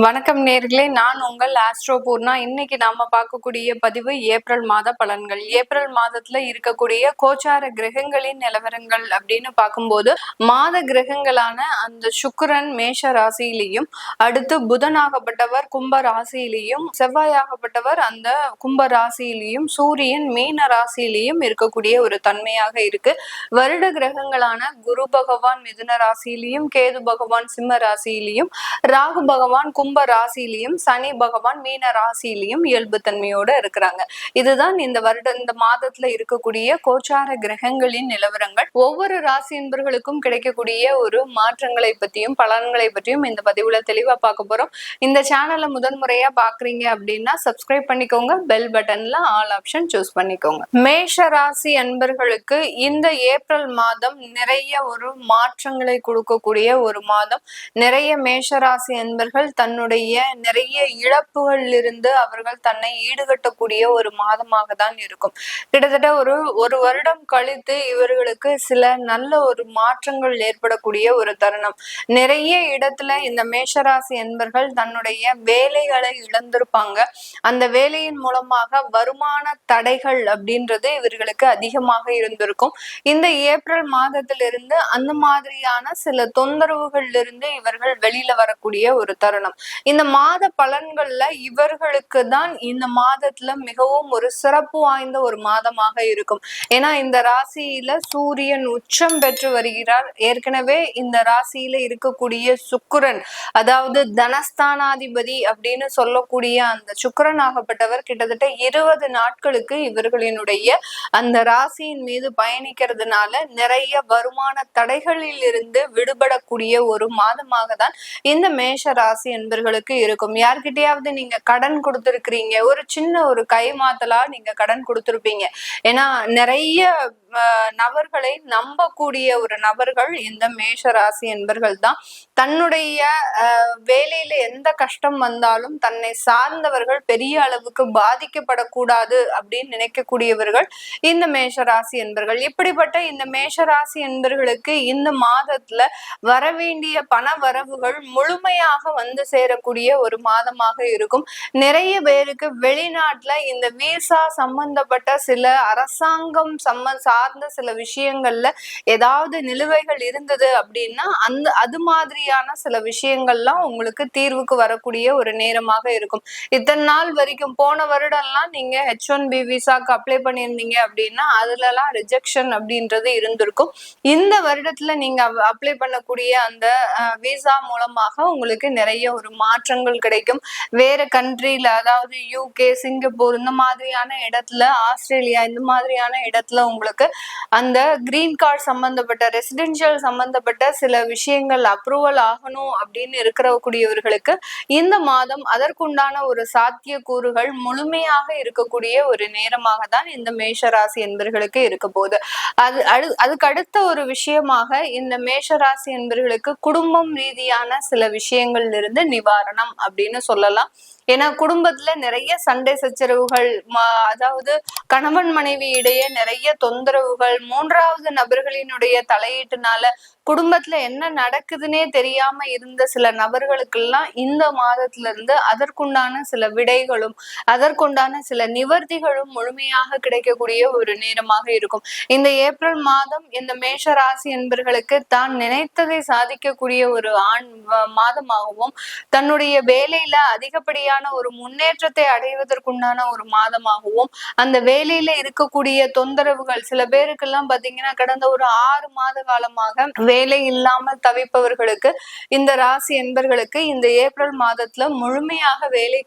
வணக்கம் நேர்களே, நான் உங்கள் ஆஸ்ட்ரோ பூர்ணா. இன்னைக்கு நாம பார்க்கக்கூடிய பதிவு ஏப்ரல் மாத பலன்கள். ஏப்ரல் மாதத்துல இருக்கக்கூடிய கோச்சார கிரகங்களின் நிலவரங்கள் அப்படின்னு பார்க்கும்போது, மாத கிரகங்களான அந்த சுக்கிரன் மேஷ ராசியிலையும், அடுத்து புதனாகப்பட்டவர் கும்ப ராசியிலையும், செவ்வாயாகப்பட்டவர் அந்த கும்ப ராசியிலையும், சூரியன் மீன ராசியிலையும் இருக்கக்கூடிய ஒரு தன்மையாக இருக்கு. வருட கிரகங்களான குரு பகவான் மிதுன ராசியிலையும், கேது பகவான் சிம்ம ராசியிலையும், ராகு பகவான் கும்ப ராசியிலையும், சனி பகவான் மீன ராசியிலையும் இயல்பு தன்மையோட இருக்கிறாங்க. இதுதான் இந்த மாதத்துல இருக்கக்கூடிய கோச்சார கிரகங்களின் நிலவரங்கள். ஒவ்வொரு ராசி என்பர்களுக்கும் கிடைக்கக்கூடிய ஒரு மாற்றங்களை பற்றியும் பலன்களை பற்றியும் இந்த பதிவுல தெளிவா பார்க்க போறோம். இந்த சேனலை முதன்முறையா பாக்குறீங்க அப்படின்னா சப்ஸ்கிரைப் பண்ணிக்கோங்க. பெல் பட்டன்ல ஆல் ஆப்ஷன் சூஸ் பண்ணிக்கோங்க. மேஷ ராசி அன்பர்களுக்கு இந்த ஏப்ரல் மாதம் நிறைய ஒரு மாற்றங்களை கொடுக்கக்கூடிய ஒரு மாதம். நிறைய மேஷராசி அன்பர்கள் தன்னுடைய நிறைய இழப்புகளிலிருந்து அவர்கள் தன்னை ஈடுகட்டக்கூடிய ஒரு மாதமாக தான் இருக்கும். கிட்டத்தட்ட ஒரு வருடம் கழித்து இவர்களுக்கு சில நல்ல ஒரு மாற்றங்கள் ஏற்படக்கூடிய ஒரு தருணம். நிறைய இடத்துல இந்த மேஷராசி அன்பர்கள் தன்னுடைய வேலைகளை இழந்திருப்பாங்க. அந்த வேலையின் மூலமாக வருமான தடைகள் அப்படின்றது இவர்களுக்கு அதிகமாக இருந்திருக்கும். இந்த ஏப்ரல் மாதத்திலிருந்து அந்த மாதிரியான சில தொந்தரவுகள் இருந்து இவர்கள் வெளியில வரக்கூடிய ஒரு தருணம். இந்த மாத பலன்கள்ல இவர்களுக்கு தான் இந்த மாதத்துல மிகவும் ஒரு சிறப்பு வாய்ந்த ஒரு மாதமாக இருக்கும். ஏன்னா இந்த ராசியில சூரியன் உச்சம் பெற்று வருகிறார். ஏற்கனவே இந்த ராசியில இருக்கக்கூடிய சுக்கிரன், அதாவது தனஸ்தானாதிபதி அப்படின்னு சொல்லக்கூடிய அந்த சுக்கிரன் ஆகப்பட்டவர் கிட்டத்தட்ட 20 நாட்களுக்கு இவர்களினுடைய அந்த ராசியின் மீது பயணிக்கிறதுனால நிறைய வருமான தடைகளில் இருந்து விடுபடக்கூடிய ஒரு மாதமாக தான் இந்த மேஷ ராசி என்பர்களுக்கு இருக்கும். யார்கிட்டயாவது நீங்க கடன் கொடுத்திருக்கிறீங்க, ஒரு சின்ன ஒரு கைமாத்தலா நீங்க கடன் கொடுத்திருப்பீங்க. ஏன்னா நிறைய நபர்களை நம்பக்கூடிய ஒரு நபர்கள் இந்த மேஷ ராசி என்பர்கள் தான். தன்னுடைய வேலையில எந்த கஷ்டம் வந்தாலும் தன்னை சார்ந்தவர்கள் பெரிய அளவுக்கு பாதிக்கப்படக்கூடாது அப்படின்னு நினைக்கக்கூடியவர்கள் இந்த மேஷராசி என்பர்கள். இப்படிப்பட்ட இந்த மேஷராசி என்பர்களுக்கு இந்த மாதத்துல வரவேண்டிய பண வரவுகள் முழுமையாக வந்து சேரக்கூடிய ஒரு மாதமாக இருக்கும். நிறைய பேருக்கு வெளிநாட்டுல இந்த விசா சம்பந்தப்பட்ட சில அரசாங்கம் சார்ந்த சில விஷயங்கள்ல ஏதாவது நிலுவைகள் இருந்தது அப்படின்னா அது மாதிரியான சில விஷயங்கள்லாம் உங்களுக்கு தீர்வுக்கு வரக்கூடிய ஒரு நேரமாக இருக்கும். இத்தனை நாள் வரைக்கும் போன வருடம்லாம் நீங்க H1B விசாக்கு அப்ளை பண்ணியிருந்தீங்க அப்படின்னா அதுல எல்லாம் ரிஜெக்ஷன் அப்படின்றது இருந்திருக்கும். இந்த வருடத்துல நீங்க அப்ளை பண்ணக்கூடிய அந்த விசா மூலமாக உங்களுக்கு நிறைய ஒரு மாற்றங்கள் கிடைக்கும். வேற கண்ட்ரில, அதாவது UK, சிங்கப்பூர் இந்த மாதிரியான இடத்துல, ஆஸ்திரேலியா இந்த மாதிரியான இடத்துல உங்களுக்கு அந்த கிரீன் கார்டு சம்பந்தப்பட்ட ரெசிடென்ஷியல் சம்பந்தப்பட்ட சில விஷயங்கள் அப்ரூவல் ஆகணும் அப்படின்னு இருக்கக்கூடியவர்களுக்கு இந்த மாதம் அதற்குண்டான ஒரு சாத்தியக்கூறுகள் முழுமையாக இருக்கக்கூடிய ஒரு நேரமாக தான் இந்த மேஷராசி என்பர்களுக்கு இருக்க போகுது. அதுக்கு அடுத்த ஒரு விஷயமாக இந்த மேஷராசி என்பர்களுக்கு குடும்பம் ரீதியான சில விஷயங்கள்ல இருந்து நிவாரணம் அப்படின்னு சொல்லலாம். ஏன்னா குடும்பத்துல நிறைய சண்டை சச்சரவுகள், அதாவது கணவன் மனைவி இடையே நிறைய தொந்தரவுகள், மூன்றாவது நபர்களினுடைய தலையீட்டுனால குடும்பத்துல என்ன நடக்குதுன்னே தெரியாம இருந்த சில நபர்களுக்கெல்லாம் இந்த மாதத்துல இருந்து அதற்குண்டான சில விடைகளும் அதற்குண்டான சில நிவர்த்திகளும் முழுமையாக கிடைக்கக்கூடிய ஒரு நேரமாக இருக்கும். இந்த ஏப்ரல் மாதம் இந்த மேஷ ராசி என்பர்களுக்கு தான் நினைத்ததை சாதிக்கக்கூடிய ஒரு மாதமாகவும், தன்னுடைய வேலையில அதிகப்படியான ஒரு முன்னேற்றத்தை அடைவதற்குண்டான ஒரு மாதமாகவும், அந்த வேலையில இருக்கக்கூடிய தொந்தரவுகள் சில பேருக்கெல்லாம் பாத்தீங்கன்னா கடந்த ஒரு 6 மாத காலமாக வேலை இல்லாமல் தவிப்பவர்களுக்கு இந்த ராசி என்பர்களுக்கு இந்த ஏப்ரல் மாதத்துல முழுமையாக வேலை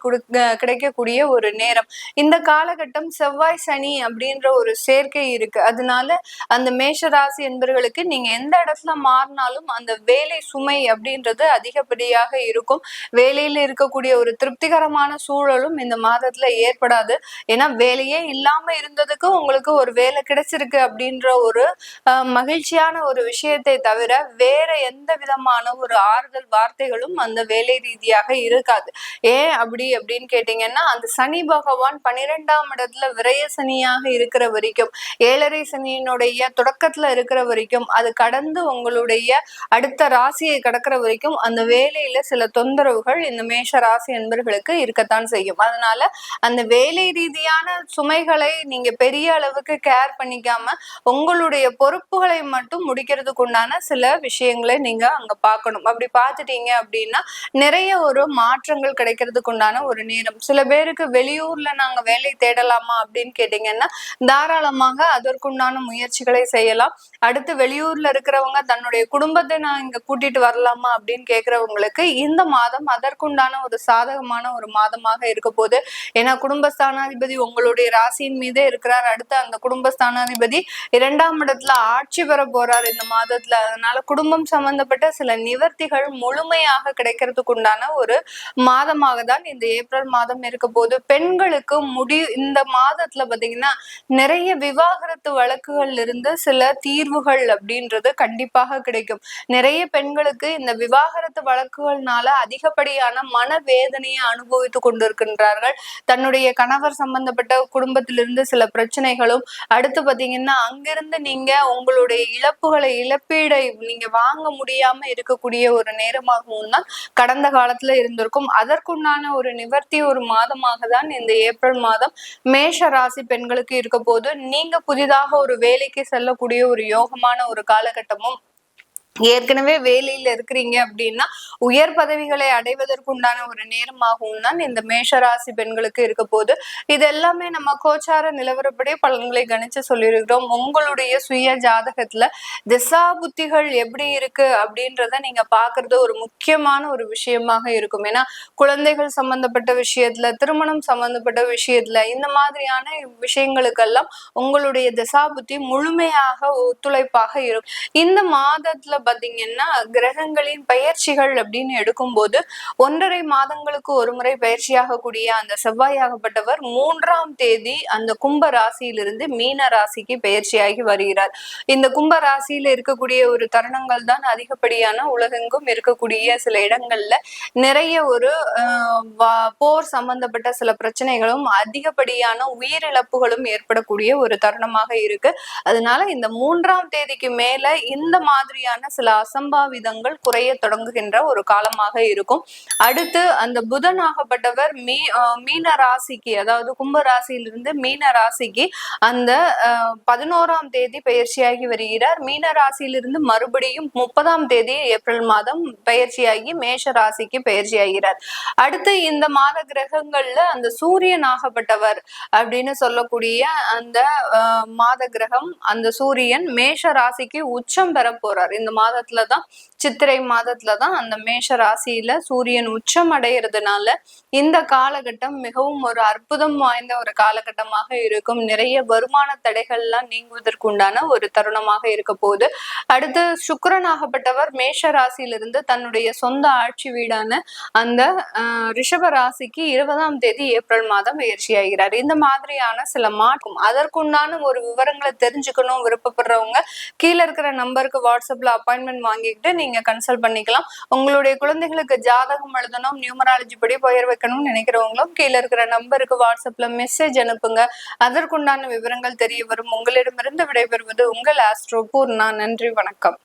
கிடைக்கக்கூடிய ஒரு நேரம். இந்த காலகட்டம் செவ்வாய் சனி அப்படின்ற ஒரு சேர்க்கை இருக்கு. அதனால அந்த மேஷ ராசி என்பர்களுக்கு நீங்க எந்த இடத்துல மாறினாலும் அந்த வேலை சுமை அப்படின்றது அதிகப்படியாக இருக்கும். வேலையில இருக்கக்கூடிய ஒரு திருப்திகர கஷ்டகரமான சூழலும் இந்த மாதத்துல ஏற்படாது. ஏன்னா வேலையே இல்லாம இருந்ததுக்கு உங்களுக்கு ஒரு வேலை கிடைச்சிருக்கு அப்படின்ற ஒரு மகிழ்ச்சியான ஒரு விஷயத்தை தவிர வேற எந்த விதமான ஒரு ஆறுதல் வார்த்தைகளும் அந்த வேலை ரீதியாக இருக்காது. ஏன் அப்படின்னு கேட்டீங்கன்னா, அந்த சனி பகவான் 12ஆம் இடத்துல விரய சனியாக இருக்கிற வரைக்கும், 7.5 சனியினுடைய தொடக்கத்துல இருக்கிற வரைக்கும், அது கடந்து உங்களுடைய அடுத்த ராசியை கடக்கிற வரைக்கும் அந்த வேலையில சில தொந்தரவுகள் இந்த மேஷ ராசி என்பர்களுக்கு இருக்கத்தான் செய்யும். அதனால அந்த வேலை ரீதியான சுமைகளை நீங்க பெரிய அளவுக்கு கேர் பண்ணிக்காம உங்களுடைய பொறுப்புகளை மட்டும் முடிக்கிறதுக்கு உண்டான சில விஷயங்களை நீங்க அங்க பார்க்கணும். அப்படி பார்த்துட்டீங்க அப்படின்னா நிறைய ஒரு மாற்றங்கள் கிடைக்கிறதுக்கு உண்டான ஒரு நேரம். சில பேருக்கு வெளியூர்ல நாங்க வேலை தேடலாமா அப்படின்னு கேட்டீங்கன்னா தாராளமாக அதற்குண்டான முயற்சிகளை செய்யலாம். அடுத்து வெளியூர்ல இருக்கிறவங்க தன்னுடைய குடும்பத்தை நான் இங்க கூட்டிட்டு வரலாமா அப்படின்னு கேட்கிறவங்களுக்கு இந்த மாதம் அதற்குண்டான ஒரு சாதகமான ஒரு மாதமாக இருக்க போது. ஏன்னா குடும்பஸ்தானாதிபதி உங்களுடைய ராசியின் மீதே இருக்கிறார். அடுத்து அந்த குடும்பஸ்தானாதிபதி 2ஆம் இடத்துல ஆட்சி பெற போறார் இந்த மாதத்துல. அதனால குடும்பம் சம்பந்தப்பட்ட சில நிவர்த்திகள் முழுமையாக கிடைக்கிறதுக்கு உண்டான ஒரு மாதமாக தான் இந்த ஏப்ரல் மாதம் இருக்க போது. பெண்களுக்கு இந்த மாதத்துல பாத்தீங்கன்னா நிறைய விவாகரத்து வழக்குகள்ல இருந்து சில தீர்வுகள் அப்படின்றது கண்டிப்பாக கிடைக்கும். நிறைய பெண்களுக்கு இந்த விவாகரத்து வழக்குகள்னால அதிகப்படியான மனவேதனையை அனுபவித்து கொண்டிருக்கின்றார்கள். தன்னுடைய கணவர் சம்பந்தப்பட்ட குடும்பத்திலிருந்து சில பிரச்சனைகளும், அடுத்து பாத்தீங்கன்னா அங்கிருந்து நீங்க உங்களுடைய இழப்பீடை நீங்க வாங்க முடியாம இருக்கக்கூடிய ஒரு நேரமாகவும் தான் கடந்த காலத்துல இருந்திருக்கும். அதற்குண்டான ஒரு நிவர்த்தி ஒரு மாதமாக தான் இந்த ஏப்ரல் மாதம் மேஷ ராசி பெண்களுக்கு இருக்க போது. நீங்க புதிதாக ஒரு வேலைக்கு செல்லக்கூடிய ஒரு யோகமான ஒரு காலகட்டமும், ஏற்கனவே வேலையில இருக்கிறீங்க அப்படின்னா உயர் பதவிகளை அடைவதற்குண்டான ஒரு நேரமாகவும் தான் இந்த மேஷராசி பெண்களுக்கு இருக்க போது. இது எல்லாமே நம்ம கோச்சார நிலவரப்படி பலன்களை கணிச்சு சொல்லியிருக்கிறோம். உங்களுடைய சுய ஜாதகத்துல திசா புத்திகள் எப்படி இருக்கு அப்படின்றத நீங்க பாக்குறது ஒரு முக்கியமான ஒரு விஷயமாக இருக்கும். ஏன்னா குழந்தைகள் சம்பந்தப்பட்ட விஷயத்துல, திருமணம் சம்பந்தப்பட்ட விஷயத்துல, இந்த மாதிரியான விஷயங்களுக்கெல்லாம் உங்களுடைய திசா புத்தி முழுமையாக ஒத்துழைப்பாக இருக்கும். இந்த மாதத்துல பாத்தீங்கன்னா கிரகங்களின் பயிற்சிகள் அப்படின்னு எடுக்கும்போது 1.5 மாதங்களுக்கு ஒரு முறை பயிற்சியாக கூடிய அந்த செவ்வாயாகப்பட்டவர் 3ஆம் தேதி அந்த கும்ப ராசியிலிருந்து மீன ராசிக்கு பயிற்சியாகி வருகிறார். இந்த கும்ப ராசியில இருக்கக்கூடிய ஒரு தருணங்கள் தான் அதிகப்படியான உலகெங்கும் இருக்கக்கூடிய சில இடங்கள்ல நிறைய ஒரு போர் சம்பந்தப்பட்ட சில பிரச்சனைகளும் அதிகப்படியான உயிரிழப்புகளும் ஏற்படக்கூடிய ஒரு தருணமாக இருக்கு. அதனால இந்த 3ஆம் தேதிக்கு மேல இந்த மாதிரியான சில அசம்பாவிதங்கள் குறைய தொடங்குகின்ற ஒரு காலமாக இருக்கும். அடுத்து அந்த புதன் ஆகப்பட்டவர் மீன ராசிக்கு, அதாவது கும்ப ராசியிலிருந்து மீன ராசிக்கு அந்த 11ஆம் தேதி பயிற்சியாகி வருகிறார். மீன ராசியிலிருந்து மறுபடியும் 30ஆம் தேதி ஏப்ரல் மாதம் பயிற்சியாகி மேஷ ராசிக்கு பயிற்சியாகிறார். அடுத்து இந்த மாத கிரகங்கள்ல அந்த சூரியன் ஆகப்பட்டவர் அப்படின்னு சொல்லக்கூடிய அந்த மாத கிரகம், அந்த சூரியன் மேஷ ராசிக்கு உச்சம் பெற போறார். இந்த மாதத்துலதான், சித்திரை மாதத்துலதான் அந்த மேஷ ராசியில சூரியன் உச்சம் அடைகிறதுனால இந்த காலகட்டம் மிகவும் ஒரு அற்புதம் வாய்ந்த ஒரு காலகட்டமாக இருக்கும். நிறைய வருமான தடைகள் எல்லாம் நீங்குவதற்கு உண்டான ஒரு தருணமாக இருக்க போது. அடுத்து சுக்கிரன் ஆகப்பட்டவர் மேஷ ராசியிலிருந்து தன்னுடைய சொந்த ஆட்சி வீடான அந்த ரிஷப ராசிக்கு 20ஆம் தேதி ஏப்ரல் மாதம் பயிற்சியாகிறார். இந்த மாதிரியான சில மாற்றம், அதற்குண்டான ஒரு விவரங்களை தெரிஞ்சுக்கணும் விருப்பப்படுறவங்க கீழே இருக்கிற நம்பருக்கு வாட்ஸ்அப்ல அப்பாயின்மெண்ட் வாங்கிக்கிட்டு நீங்க கன்சல்ட் பண்ணிக்கலாம். உங்களுடைய குழந்தைகளுக்கு ஜாதகம் எழுதணும், நியூமராலஜி படி பெயர் வைக்கணும்னு நினைக்கிறவங்களும் கீழே இருக்கிற நம்பருக்கு வாட்ஸ்அப்ல மெசேஜ் அனுப்புங்க. அதற்குண்டான விவரங்கள் தெரிய வரும். உங்களிடமிருந்து விடைபெறுவது உங்கள் ஆஸ்ட்ரோ பூர்ணா. நன்றி, வணக்கம்.